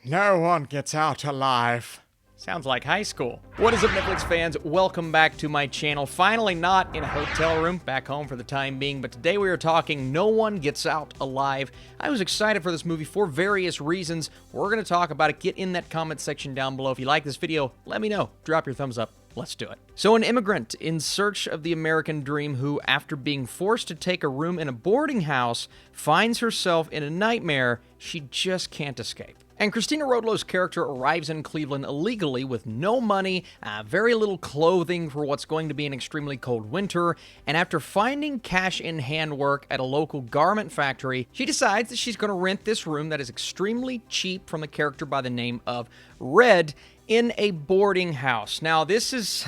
No one gets out alive. Sounds like high school. What is up, Netflix fans? Welcome back to my channel. Finally not in a hotel room, back home for the time being, but today we are talking No One Gets Out Alive. I was excited for this movie for various reasons. We're going to talk about it. Get in that comment section down below. If you like this video, let me know. Drop your thumbs up. Let's do it. So an immigrant in search of the American dream who, after being forced to take a room in a boarding house, finds herself in a nightmare she just can't escape. And Cristina Rodlo's character arrives in Cleveland illegally with no money, very little clothing for what's going to be an extremely cold winter, and after finding cash-in-hand work at a local garment factory, she decides that she's going to rent this room that is extremely cheap from a character by the name of Red in a boarding house. Now, this is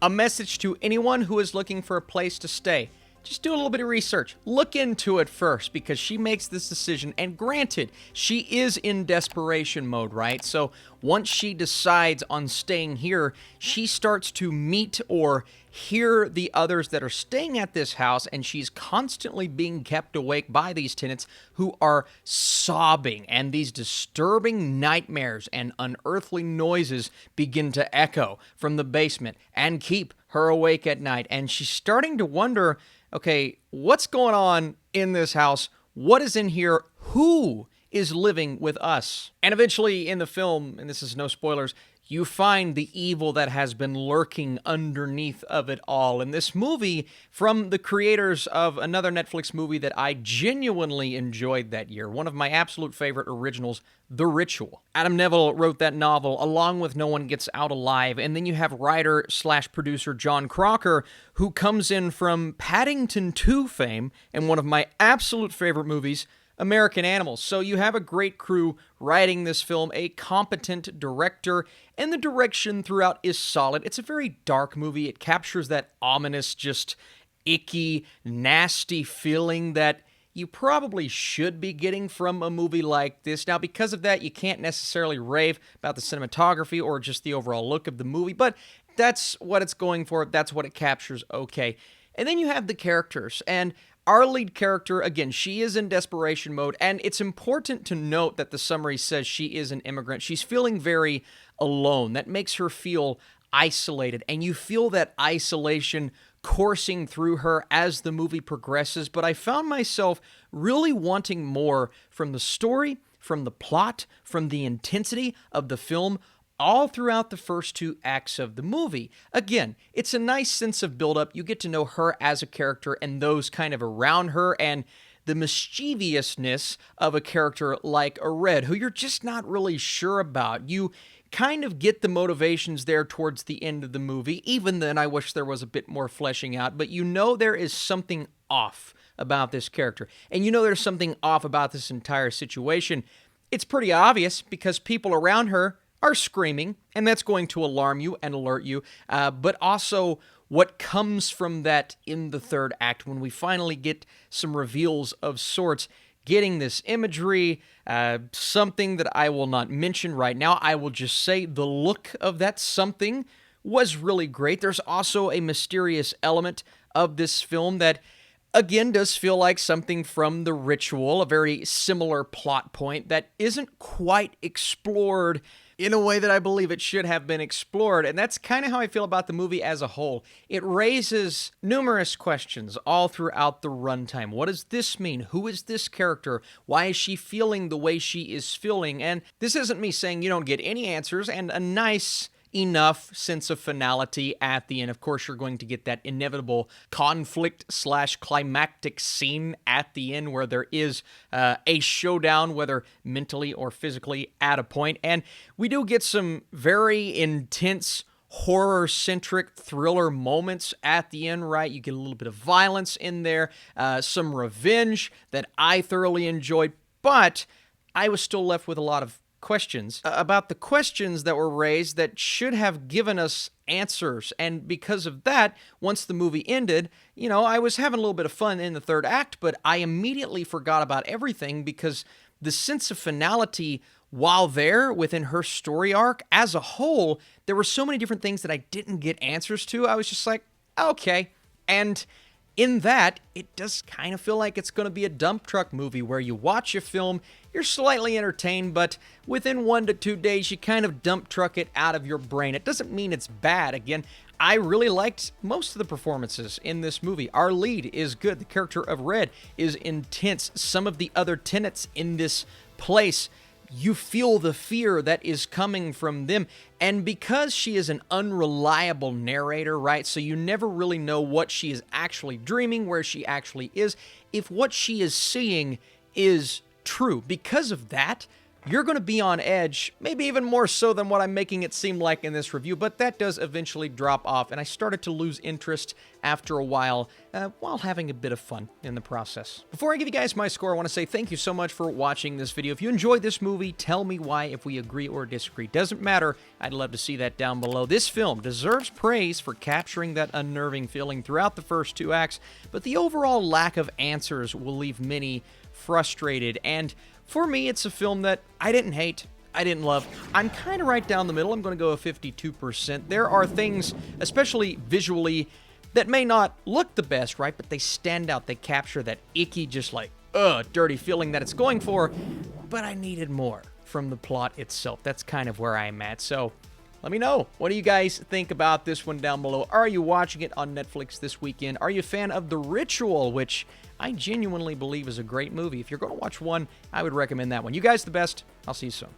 a message to anyone who is looking for a place to stay. Just do a little bit of research. Look into it first, because she makes this decision, and granted, she is in desperation mode, right? So once she decides on staying here, she starts to meet or hear the others that are staying at this house, and she's constantly being kept awake by these tenants who are sobbing, and these disturbing nightmares and unearthly noises begin to echo from the basement and keep her awake at night. And she's starting to wonder, okay, what's going on in this house? What is in here? Who is living with us? And eventually in the film, and this is no spoilers, you find the evil that has been lurking underneath of it all. And this movie, from the creators of another Netflix movie that I genuinely enjoyed that year, one of my absolute favorite originals, The Ritual. Adam Neville wrote that novel along with No One Gets Out Alive, and then you have writer/producer John Crocker, who comes in from Paddington 2 fame and one of my absolute favorite movies, American Animals. So you have a great crew writing this film, a competent director, and the direction throughout is solid. It's a very dark movie. It captures that ominous, just icky, nasty feeling that you probably should be getting from a movie like this. Now, because of that, you can't necessarily rave about the cinematography or just the overall look of the movie, but that's what it's going for. That's what it captures okay. And then you have the characters, and our lead character, again, she is in desperation mode, and it's important to note that the summary says she is an immigrant. She's feeling very alone. That makes her feel isolated, and you feel that isolation coursing through her as the movie progresses, but I found myself really wanting more from the story, from the plot, from the intensity of the film, all throughout the first two acts of the movie. Again, it's a nice sense of buildup. You get to know her as a character and those kind of around her, and the mischievousness of a character like a Red, who you're just not really sure about. You kind of get the motivations there towards the end of the movie. Even then, I wish there was a bit more fleshing out, but you know there is something off about this character, and you know there's something off about this entire situation. It's pretty obvious because people around her are screaming, and that's going to alarm you and alert you, but also what comes from that in the third act when we finally get some reveals of sorts, getting this imagery, something that I will not mention right now. I will just say the look of that something was really great. There's also a mysterious element of this film that, again, does feel like something from The Ritual, a very similar plot point that isn't quite explored in a way that I believe it should have been explored, and that's kind of how I feel about the movie as a whole. It raises numerous questions all throughout the runtime. What does this mean? Who is this character? Why is she feeling the way she is feeling? And this isn't me saying you don't get any answers, and a nice enough sense of finality at the end. Of course, you're going to get that inevitable conflict/climactic scene at the end where there is a showdown, whether mentally or physically, at a point. And we do get some very intense, horror-centric thriller moments at the end, right? You get a little bit of violence in there, some revenge that I thoroughly enjoyed, but I was still left with a lot of questions about the questions that were raised that should have given us answers. And because of that, once the movie ended, you know, I was having a little bit of fun in the third act, but I immediately forgot about everything because the sense of finality, while there within her story arc as a whole, there were so many different things that I didn't get answers to. I was just like, okay. And in that, it does kind of feel like it's going to be a dump truck movie where you watch a film, you're slightly entertained, but within 1 to 2 days, you kind of dump truck it out of your brain. It doesn't mean it's bad. Again, I really liked most of the performances in this movie. Our lead is good. The character of Red is intense. Some of the other tenants in this place, you feel the fear that is coming from them. And because she is an unreliable narrator, right? So you never really know what she is actually dreaming, where she actually is, if what she is seeing is true. Because of that, you're going to be on edge, maybe even more so than what I'm making it seem like in this review, but that does eventually drop off, and I started to lose interest after a while having a bit of fun in the process. Before I give you guys my score, I want to say thank you so much for watching this video. If you enjoyed this movie, tell me why, if we agree or disagree. Doesn't matter. I'd love to see that down below. This film deserves praise for capturing that unnerving feeling throughout the first 2 acts, but the overall lack of answers will leave many frustrated, and for me, it's a film that I didn't hate, I didn't love. I'm kind of right down the middle. I'm going to go a 52%. There are things, especially visually, that may not look the best, right? But they stand out. They capture that icky, just like, dirty feeling that it's going for. But I needed more from the plot itself. That's kind of where I'm at. So let me know. What do you guys think about this one down below? Are you watching it on Netflix this weekend? Are you a fan of The Ritual, which I genuinely believe is a great movie? If you're going to watch one, I would recommend that one. You guys the best. I'll see you soon.